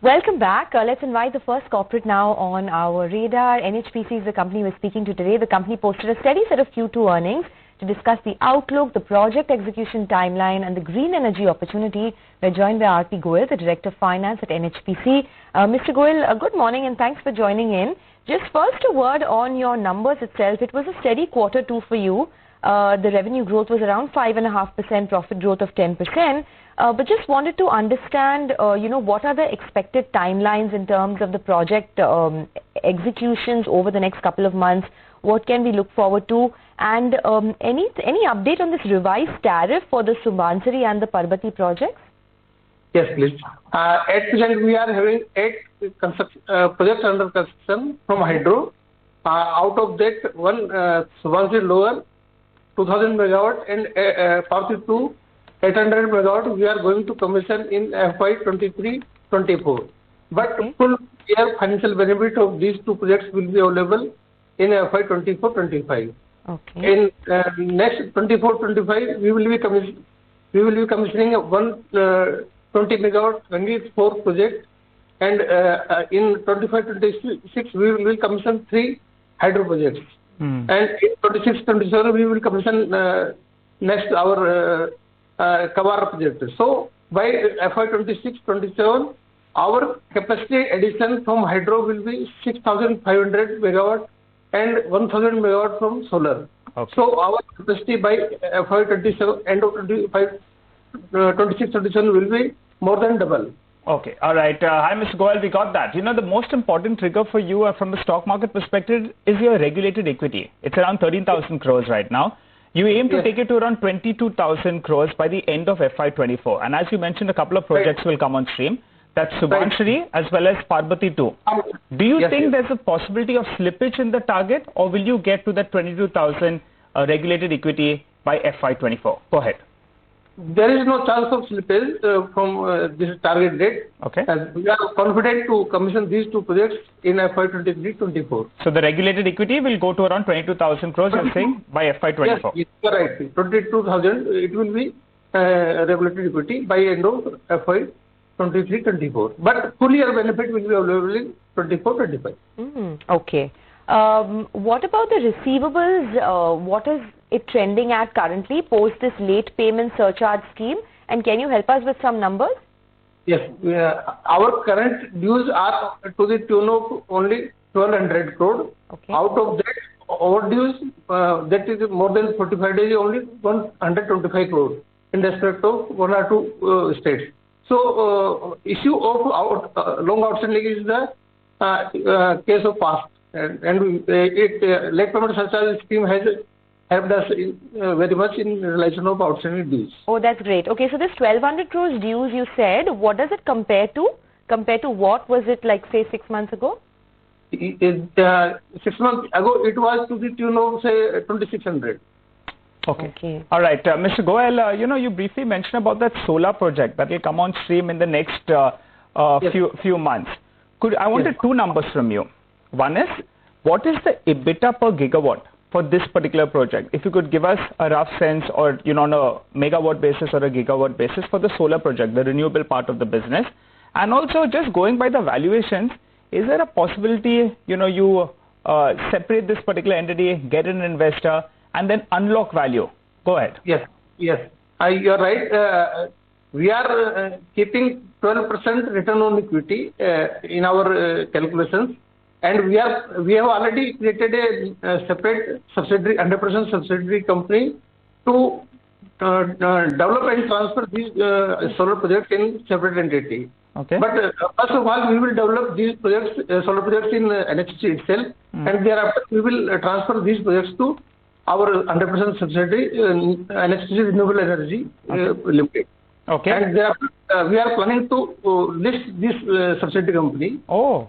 Welcome back. Let's invite the first corporate now on our radar. NHPC is the company we're speaking to today. The company posted a steady set of Q2 earnings. To discuss the outlook, the project execution timeline and the green energy opportunity, we're joined by R.P. Goyal, the Director of Finance at NHPC. Mr. Goyal, good morning and thanks for joining in. Just first a word on your numbers itself. It was a steady Q2 for you. The revenue growth was around 5.5%, profit growth of 10%. But just wanted to understand, what are the expected timelines in terms of the project executions over the next couple of months? What can we look forward to? And any update on this revised tariff for the Subansiri and the Parbati projects? Yes, please. At present, we are having 8 projects under construction from Hydro. Out of that, one Subansiri Lower, 2000 megawatt, and Parbati 2, 800 megawatt, we are going to commission in FY 23-24. But full year financial benefit of these 2 projects will be available in FY 24-25. Okay. In next 24-25, we will be commissioning a 120 megawatt Rangi 4 project, and in 25-26 we will commission 3 hydro projects. And in 26-27 we will commission next our Kawar project. So by FY 26-27, our capacity addition from hydro will be 6,500 megawatt and 1,000 megawatt from solar. Okay. So our capacity by FY 27, end of 26-27 will be more than double. Okay, all right. Hi, Mr. Goyal, we got that. The most important trigger for you from the stock market perspective is your regulated equity. It's around 13,000 crores right now. You aim to take it to around 22,000 crores by the end of FY 24. And as you mentioned, a couple of projects will come on stream. That's Subansiri as well as Parbati 2. Do you think there's a possibility of slippage in the target, or will you get to that 22,000 regulated equity by FY 24? Go ahead. There is no chance of slippage from this target date. Okay. We are confident to commission these 2 projects in FY 23-24. So the regulated equity will go to around 22,000 crores, you're saying, by FY 24? Yes, correct. 22,000, it will be regulated equity by end of FY 23-24. But full year benefit will be available in 24-25. Okay. What about the receivables? What is it trending at currently post this late payment surcharge scheme? And can you help us with some numbers? Yes. Our current dues are to the tune of only 1,200 crore. Okay. Out of that, overdues, that is more than 45 days, only 125 crore in respect of 1 or 2 states. So, issue of long outstanding is the case of past. And late payment surcharge scheme has helped us very much in relation of outstanding dues. Oh, that's great. Okay, so this 1,200 crores dues you said, what does it compare to? Compared to what was it like, say, 6 months ago? 6 months ago, it was to the tune of, say, 2,600. Okay. All right. Mr. Goyal, you briefly mentioned about that solar project that will come on stream in the next few months. I wanted 2 numbers from you. One is, what is the EBITDA per gigawatt for this particular project? If you could give us a rough sense, or on a megawatt basis or a gigawatt basis for the solar project, the renewable part of the business. And also, just going by the valuations, is there a possibility, you separate this particular entity, get an investor, and then unlock value? Go ahead. Yes. You're right. We are keeping 12% return on equity in our calculations. And we have already created a separate subsidiary, 100% subsidiary company to develop and transfer these solar projects in separate entity. Okay. But first of all, we will develop these projects, solar projects in NHPC itself, and thereafter we will transfer these projects to our 100% subsidiary, NHPC Renewable Energy Limited. Okay. And thereafter, we are planning to list this subsidiary company. Oh.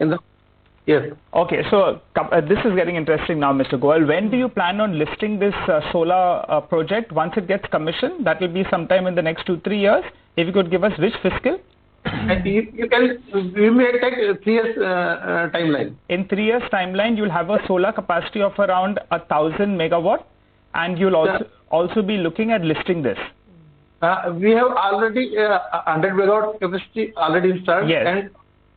Yes. Okay, so this is getting interesting now, Mr. Goyal. When do you plan on listing this solar project once it gets commissioned? That will be sometime in the next 2-3 years. If you could give us which fiscal? And we may take 3 years timeline. In 3 years timeline, you'll have a solar capacity of around 1,000 megawatt, and you'll also be looking at listing this. We have already 100 megawatt capacity already installed, yes. And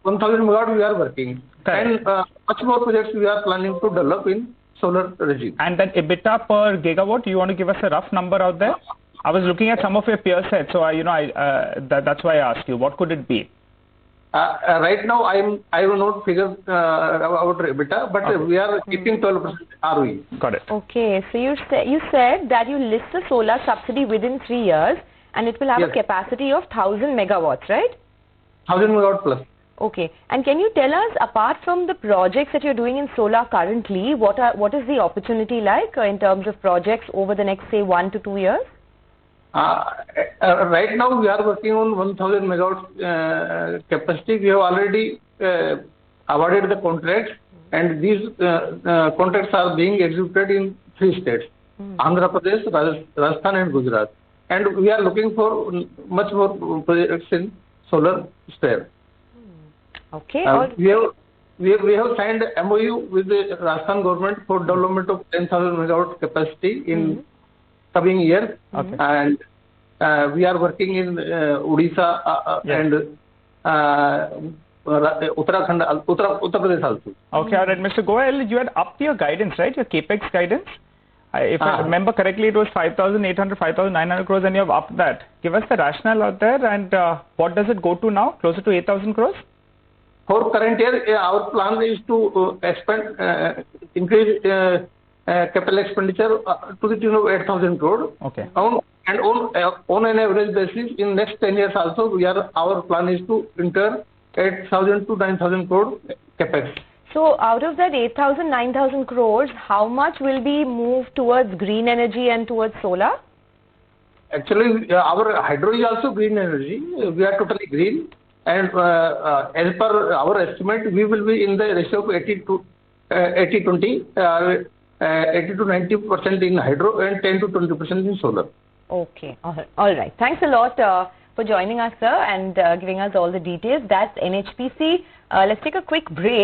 1,000 megawatt we are working. Correct. And much more projects we are planning to develop in solar regime. And then EBITDA per gigawatt, you want to give us a rough number out there? I was looking at some of your peer sets, so that's why I asked you. What could it be? Right now, I will not figure about EBITDA, but we are keeping 12% ROE. Got it. Okay, so you said that you list the solar subsidy within 3 years, and it will have a capacity of 1,000 megawatts, right? 1,000 megawatt plus. Okay, and can you tell us, apart from the projects that you're doing in solar currently, what is the opportunity like in terms of projects over the next, say, 1 to 2 years? Right now, we are working on 1,000 megawatts capacity. We have already awarded the contracts, and these contracts are being executed in 3 states: Andhra Pradesh, Rajasthan, and Gujarat. And we are looking for much more projects in solar sphere. Okay. We have signed MOU with the Rajasthan government for development of 10,000 megawatt capacity in coming year. Okay. And we are working in Odisha and Uttarakhand, Uttar Pradesh also. Okay, all right. Mr. Goyal, you had upped your guidance, right? Your capex guidance? If I remember correctly, it was 5,800, 5,900 crores, and you have upped that. Give us the rationale out there, and what does it go to now? Closer to 8,000 crores? For current year, our plan is to increase capital expenditure to the tune of 8,000 crore. Okay. And on an average basis, in next 10 years also, our plan is to incur 8,000 to 9,000 crore capex. So out of that 8,000, 9,000 crores, how much will be moved towards green energy and towards solar? Actually, our hydro is also green energy. We are totally green. And as per our estimate, we will be in the ratio of 80-20, 80 to 90% in hydro and 10 to 20% in solar. Okay. All right. Thanks a lot for joining us, sir, and giving us all the details. That's NHPC. Let's take a quick break.